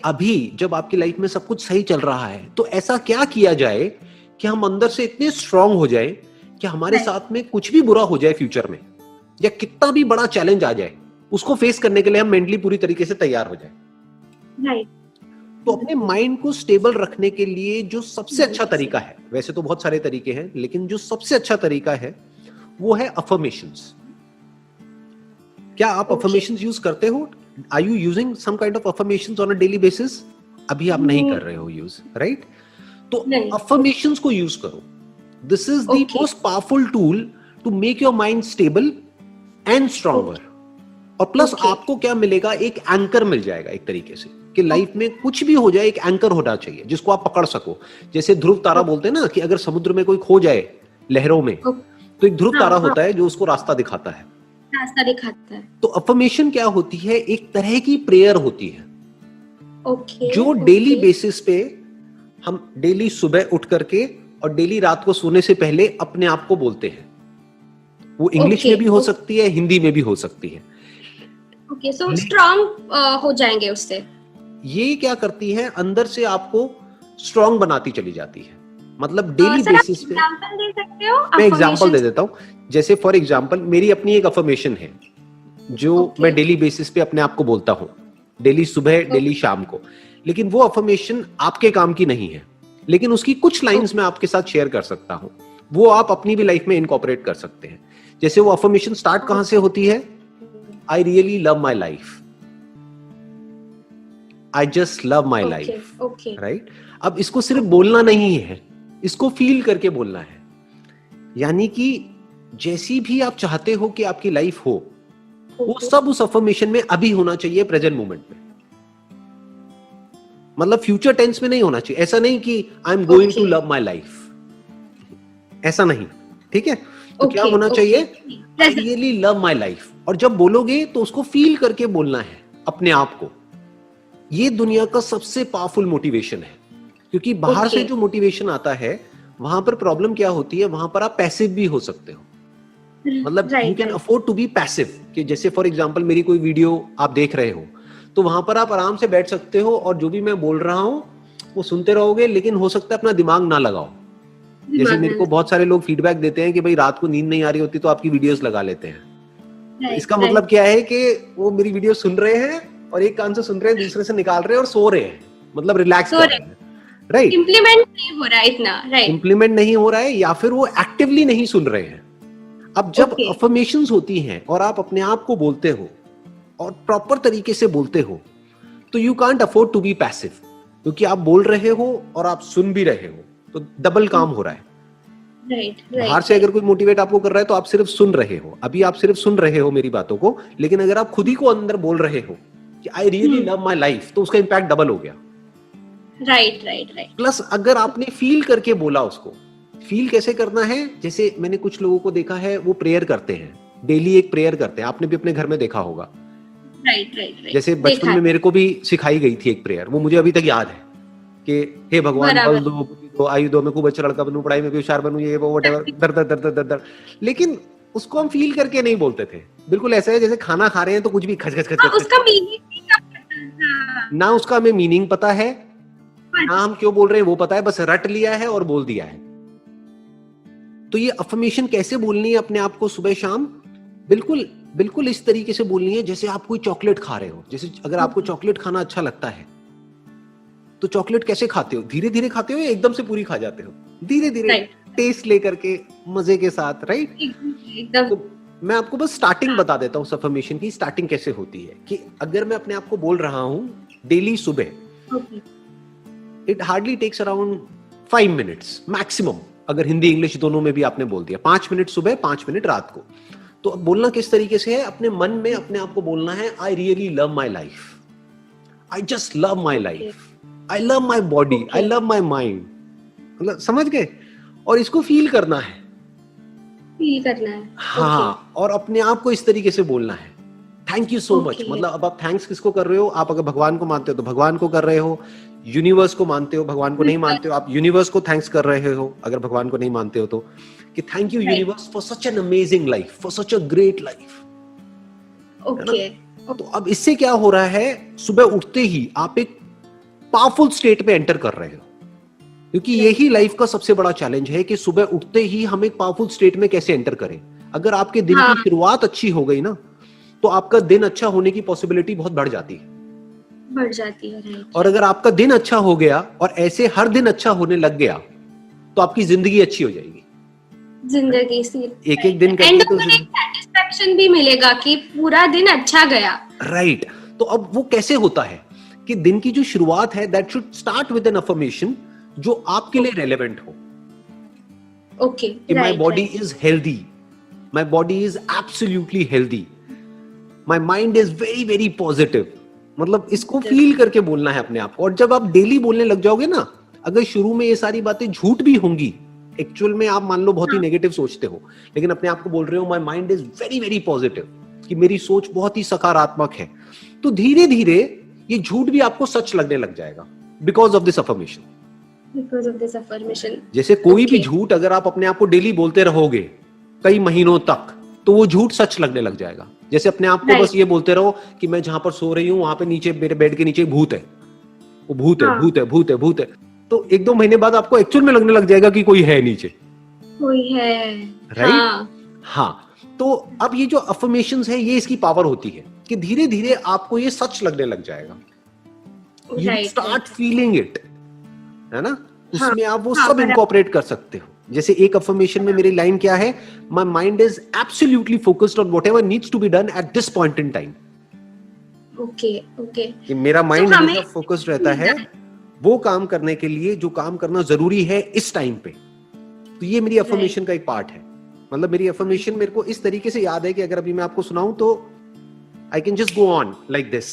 अभी जब आपकी लाइफ में सब कुछ सही चल रहा है, तो ऐसा क्या किया जाए कि हम अंदर से इतने स्ट्रांग हो जाए कि हमारे साथ में कुछ भी बुरा हो जाए फ्यूचर में, या कितना भी बड़ा चैलेंज आ जाए, उसको फेस करने के लिए हम मेंटली पूरी तरीके से तैयार हो जाए। राइट। तो अपने माइंड को स्टेबल रखने के लिए जो सबसे अच्छा तरीका है, वैसे तो बहुत सारे तरीके हैं, लेकिन जो सबसे अच्छा तरीका है वो है अफर्मेशंस। क्या आप अफर्मेशंस यूज करते हो? Are you using some kind of affirmations on a daily basis? अभी आप नहीं कर रहे हो यूज, राइट? तो अफर्मेशंस को यूज करो। This is the most powerful tool to make your mind stable and stronger. और प्लस आपको क्या मिलेगा, एक एंकर मिल जाएगा एक तरीके से, कि लाइफ में कुछ भी हो जाए एक एंकर होना चाहिए जिसको आप पकड़ सको। जैसे ध्रुव तारा बोलते हैं ना, कि अगर समुद्र में कोई खो जाए लहरों में, तो एक ध्रुव तारा होता है जो उसको रास्ता दिखाता है। तो अफर्मेशन क्या होती है? एक तरह की प्रेयर होती है, जो डेली बेसिस पे हम डेली सुबह उठ करके और डेली रात को सोने से पहले अपने आप को बोलते हैं। वो इंग्लिश में भी हो सकती है, हिंदी में भी हो सकती है। ओके, सो स्ट्रांग हो जाएंगे उससे। ये क्या करती है, अंदर से आपको स्ट्रांग बनाती चली जाती है। मतलब डेली बेसिस पे। एग्जांपल दे सकते हो? मैं एग्जांपल दे देता हूं। जैसे फॉर एग्जांपल मेरी अपनी एक अफर्मेशन है जो मैं डेली बेसिस पे अपने आप को बोलता हूं, डेली सुबह, डेली शाम को। लेकिन वो अफर्मेशन आपके काम की नहीं है, लेकिन उसकी कुछ लाइंस मैं आपके साथ शेयर कर सकता हूं। वो आप अपनी भी लाइफ में इनकॉर्पोरेट कर सकते हैं। जैसे वो अफर्मेशन स्टार्ट कहां से होती है? I really love my life. I just love my life. Right? अब इसको सिर्फ बोलना नहीं है, इसको फील करके बोलना है। यानी कि जैसी भी आप चाहते हो कि आपकी लाइफ हो, वो सब उस अफर्मेशन में अभी होना चाहिए, प्रेजेंट मोमेंट में। मतलब फ्यूचर टेंस में नहीं होना चाहिए। ऐसा नहीं कि I am going to love my life, ऐसा नहीं। ठीक है? तो क्या होना चाहिए? I really love my life। और जब बोलोगे तो उसको फील करके बोलना है अपने आप को। ये दुनिया का सबसे पावरफुल मोटिवेशन है, क्योंकि बाहर से जो मोटिवेशन आता है, वहां पर प्रॉब्लम क्या होती है, वहां पर आप पैसिव भी हो सकते हो। मतलब you can afford to be passive, कि जैसे फॉर एग्जांपल मेरी कोई वीडियो आप देख रहे हो, तो वहां पर आप आराम से बैठ सकते हो और जो भी मैं बोल रहा हूं वो सुनते रहोगे, लेकिन हो सकता है अपना दिमाग ना लगाओ। जैसे मेरे को बहुत सारे लोग फीडबैक देते हैं कि भाई रात को नींद नहीं आ रही होती तो आपकी वीडियोस लगा लेते हैं। इसका मतलब क्या है कि वो मेरी वीडियो सुन रहे हैं और एक कान से सुन रहे हैं, दूसरे से निकाल रहे हैं और सो रहे हैं, मतलब रिलैक्स कर रहे हैं। राइट? इंप्लीमेंट नहीं हो रहा है इतना। राइट, इंप्लीमेंट नहीं हो रहा है, या फिर वो एक्टिवली नहीं सुन रहे हैं। अब जब अफर्मेशंस होती हैं और आप अपने आप को बोलते हो और प्रॉपर तरीके से बोलते हो, तो you can't afford to be passive, क्योंकि आप बोल रहे हो और आप सुन भी रहे हो, तो डबल काम हो रहा है। बाहर से अगर कोई मोटिवेट आपको कर रहा है तो आप सिर्फ सुन रहे हो। अभी आप सिर्फ सुन रहे हो मेरी बातों को, लेकिन अगर आप खुद ही को अंदर बोल रहे हो कि I really love my life, तो उसका इंपैक्ट डबल हो गया। राइट। प्लस अगर आपने फील करके बोला, उसको फील कैसे करना है? जैसे मैंने कुछ लोगों को देखा है, वो प्रेयर करते हैं, डेली एक प्रेयर करते हैं। आपने भी अपने घर में देखा होगा। राइट। जैसे बचपन में मेरे को भी सिखाई गई थी एक प्रेयर, वो मुझे अभी तक याद है कि हे भगवान बल दो, बुद्धि दो, आयु दो, मैं खूब अच्छा लड़का बनूं, पढ़ाई में भी होशियार बनूं, ये वो व्हाटएवर, दर दर दर दर दर। लेकिन उसको हम फील करके नहीं बोलते थे। बिल्कुल ऐसा है जैसे खाना खा रहे हैं तो कुछ भी खच खच खच, उसका मीनिंग ना उसका हमें मीनिंग पता है, ना हम क्यों बोल रहे हैं वो पता है, बस रट लिया है और बोल दिया है। तो ये अफर्मेशन कैसे बोलनी है अपने आप को सुबह शाम? बिल्कुल इस तरीके से बोलनी है जैसे आप कोई चॉकलेट खा रहे हो। जैसे अगर आपको चॉकलेट खाना अच्छा लगता है, तो चॉकलेट कैसे खाते हो? धीरे धीरे खाते हो या एकदम से पूरी खा जाते हो? धीरे धीरे, टेस्ट लेकर के, मजे के साथ। राइट? तो मैं आपको बस स्टार्टिंग बता देता हूँ अफर्मेशन की। स्टार्टिंग कैसे होती है कि अगर मैं अपने आप को बोल रहा हूँ डेली सुबह, it hardly takes around 5 minutes maximum. अगर हिंदी इंग्लिश दोनों में भी आपने बोल दिया, 5 मिनट सुबह, 5 मिनट रात को। तो अब बोलना किस तरीके से है? अपने मन में अपने आप को बोलना है, I really love my life, I just love my life, I love my body, I love my mind. मतलब समझ गए? और इसको फील करना है। हाँ, और अपने आप को इस तरीके से बोलना है, थैंक यू सो मच। मतलब अब आप थैंक्स किसको कर रहे हो? आप अगर भगवान को मानते हो तो भगवान को कर रहे हो, यूनिवर्स को मानते हो, भगवान को नहीं मानते हो, आप यूनिवर्स को थैंक्स कर रहे हो अगर भगवान को नहीं मानते हो तो, कि thank you universe for such an amazing life, for such a great life. तो अब इससे क्या हो रहा है, सुबह उठते ही आप एक पावरफुल स्टेट में एंटर कर रहे हो, क्योंकि यही लाइफ का सबसे बड़ा चैलेंज है कि सुबह उठते ही हम एक पावरफुल स्टेट में कैसे एंटर करें। अगर आपके दिन हाँ, की शुरुआत अच्छी हो गई ना, तो आपका दिन अच्छा होने की पॉसिबिलिटी बहुत बढ़ जाती है। बढ़ जाती है, राइट। और अगर आपका दिन अच्छा हो गया और ऐसे हर दिन अच्छा होने लग गया, तो आपकी जिंदगी अच्छी हो जाएगी। जिंदगी सी एक एक दिन एंड करके तो में एक सेटिस्फेक्शन भी मिलेगा कि पूरा दिन अच्छा गया। राइट। तो अब वो कैसे होता है कि दिन की जो शुरुआत है, that should start with an affirmation जो आपके लिए रेलेवेंट हो। ओके, कि my body is healthy, my body is absolutely healthy, my mind is very very positive. मतलब इसको फील करके बोलना है अपने आप को। और जब आप डेली बोलने लग जाओगे ना, अगर शुरू में ये सारी बातें झूठ भी होंगी, एक्चुअल में आप मान लो बहुत ही नेगेटिव सोचते हो, लेकिन अपने आप को बोल रहे हो my mind is very very positive, कि मेरी सोच बहुत ही सकारात्मक है, तो धीरे धीरे ये झूठ भी आपको सच लगने लग जाएगा because of this affirmation. Because of this affirmation. जैसे कोई भी झूठ अगर आप अपने आप को डेली बोलते रहोगे कई महीनों तक, तो वो झूठ सच लगने लग जाएगा। जैसे अपने आप को बस ये बोलते रहो कि मैं जहां पर सो रही हूं वहां पे नीचे मेरे बेड के नीचे भूत है, वो भूत है, भूत है, भूत है, भूत है, तो एक दो महीने बाद आपको एक्चुअल में लगने लग जाएगा कि कोई है नीचे, कोई है, राइट। हाँ, तो अब ये जो अफर्मेशंस है, ये इसकी पावर होती है कि धीरे धीरे आपको ये सच लगने लग जाएगा। यू स्टार्ट फीलिंग इट, है ना। उसमें आप वो सब इनकॉर्पोरेट कर सकते हो। जैसे एक अफर्मेशन में मेरी लाइन क्या है, my mind is absolutely focused on whatever needs to be done at this point in time. Okay okay, कि मेरा माइंड हमेशा फोकस्ड रहता है वो काम करने के लिए जो काम करना जरूरी है इस टाइम पे। तो ये मेरी अफर्मेशन का एक पार्ट है। मतलब मेरी अफर्मेशन मेरे को इस तरीके से याद है कि अगर अभी मैं आपको सुनाऊं तो I can just go on like this,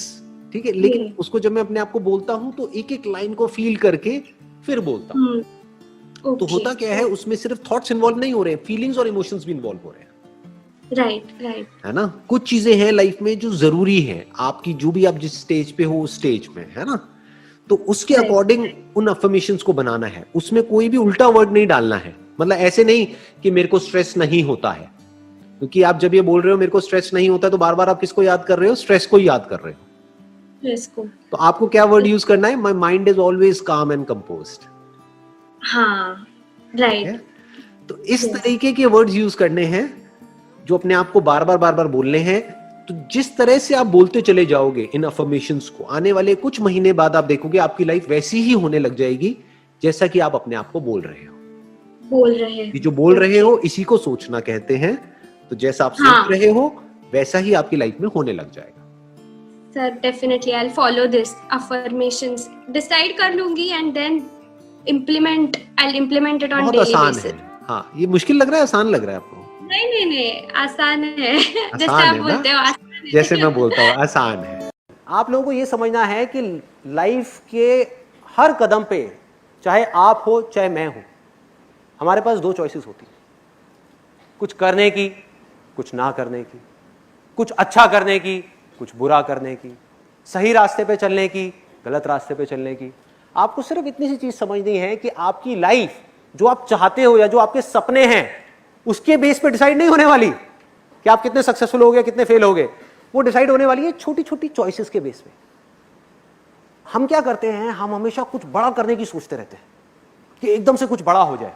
ठीक है। लेकिन उसको जब मैं अपने आप को बोलता हूं तो एक एक लाइन को फील करके फिर बोलता हूं। तो होता क्या है, उसमें सिर्फ थॉट्स इन्वॉल्व नहीं हो रहे हैं, फीलिंग्स और इमोशंस भी इन्वॉल्व हो रहे हैं। राइट, है ना। कुछ चीजें हैं लाइफ में जो जरूरी है आपकी, जो भी आप जिस स्टेज पे हो उस स्टेज में, है ना। तो उसके अकॉर्डिंग उन अफर्मेशंस को बनाना है। उसमें कोई भी उल्टा वर्ड नहीं डालना है। मतलब ऐसे नहीं कि मेरे को स्ट्रेस नहीं होता है, क्योंकि आप जब ये बोल रहे हो मेरे को स्ट्रेस नहीं होता, तो बार बार आप किसको याद कर रहे हो, स्ट्रेस को ही याद कर रहे हो। तो आपको क्या वर्ड यूज करना है, माय माइंड इज ऑलवेज काम एंड कंपोज्ड। हाँ, राइट। तो इस तरीके के वर्ड्स यूज करने हैं जो अपने आप को बार बार बोलने हैं। तो जिस तरह से आप बोलते चले जाओगे इन अफर्मेशंस को, आने वाले कुछ महीने बाद आप देखोगे आपकी लाइफ वैसी ही होने लग जाएगी जैसा कि आप अपने आप को बोल रहे हो। ये जो बोल रहे हो इसी को सोचना कहते हैं। तो जैसा आप सोच रहे हो वैसा ही आपकी लाइफ में होने लग जाएगा। Sir definitely I will follow this affirmations, decide कर लूंगी and then implement it on daily basis. हाँ, ये मुश्किल लग रहा है, आसान लग रहा है आपको? नहीं, आसान है। जैसे आप बोलते हो आसान है। जैसे मैं बोलता हूँ आसान है। आप लोगों को ये समझना है कि लाइफ के हर कदम पे, चाहे आप हो चाहे मैं हूं, हमारे पास दो चॉइसेस होती हैं, कुछ करने की, कुछ ना करने की, कुछ अच्छा करने की, कुछ बुरा करने की, सही रास्ते पे चलने की, गलत रास्ते पे चलने की। आपको सिर्फ इतनी सी चीज समझनी है कि आपकी लाइफ जो आप चाहते हो या जो आपके सपने हैं उसके बेस पे डिसाइड नहीं होने वाली कि आप कितने सक्सेसफुल होगे, कितने फेल होगे। वो डिसाइड होने वाली है छोटी छोटी चॉइसेस के बेस पे। हम क्या करते हैं, हम हमेशा कुछ बड़ा करने की सोचते रहते हैं कि एकदम से कुछ बड़ा हो जाए,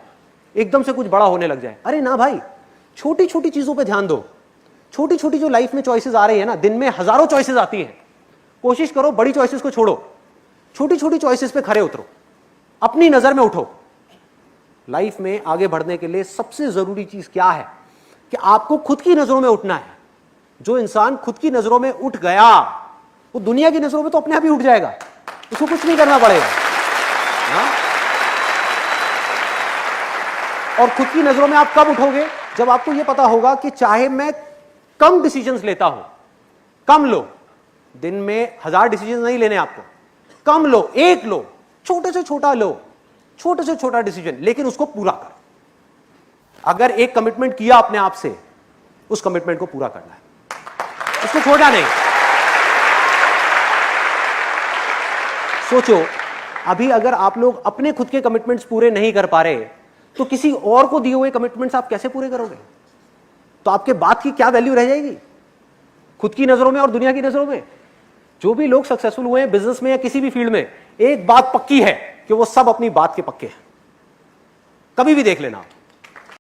एकदम से कुछ बड़ा होने लग जाए। अरे ना भाई, छोटी छोटी चीजों पे ध्यान दो। छोटी छोटी जो लाइफ में चॉइसेस आ रही है ना, दिन में हजारों चॉइसेस आती हैं, कोशिश करो बड़ी चॉइसेस को छोड़ो, छोटी छोटी चॉइसेस पे खरे उतरो, अपनी नजर में उठो। लाइफ में आगे बढ़ने के लिए सबसे जरूरी चीज क्या है कि आपको खुद की नजरों में उठना है। जो इंसान खुद की नजरों में उठ गया वो दुनिया की नजरों में तो अपने आप ही उठ जाएगा, उसको कुछ नहीं करना पड़ेगा। और खुद की नजरों में आप कब उठोगे, जब आपको यह पता होगा कि चाहे मैं कम डिसीजंस लेता हूं, कम लो, दिन में 1000 डिसीजंस नहीं लेने आपको, कम लो, एक लो, छोटे से छोटा लो, छोटे से छोटा डिसीजन, लेकिन उसको पूरा कर। अगर एक कमिटमेंट किया अपने आप से, उस कमिटमेंट को पूरा करना है, उसको छोड़ना नहीं। सोचो, अभी अगर आप लोग अपने खुद के कमिटमेंट्स पूरे नहीं कर पा रहे तो किसी और को दिए हुए कमिटमेंट्स आप कैसे पूरे करोगे? तो आपके बात की क्या वैल्यू रह जाएगी खुद की नजरों में और दुनिया की नजरों में? जो भी लोग सक्सेसफुल हुए हैं बिजनेस में या किसी भी फील्ड में, एक बात पक्की है कि वो सब अपनी बात के पक्के हैं, कभी भी देख लेना आप।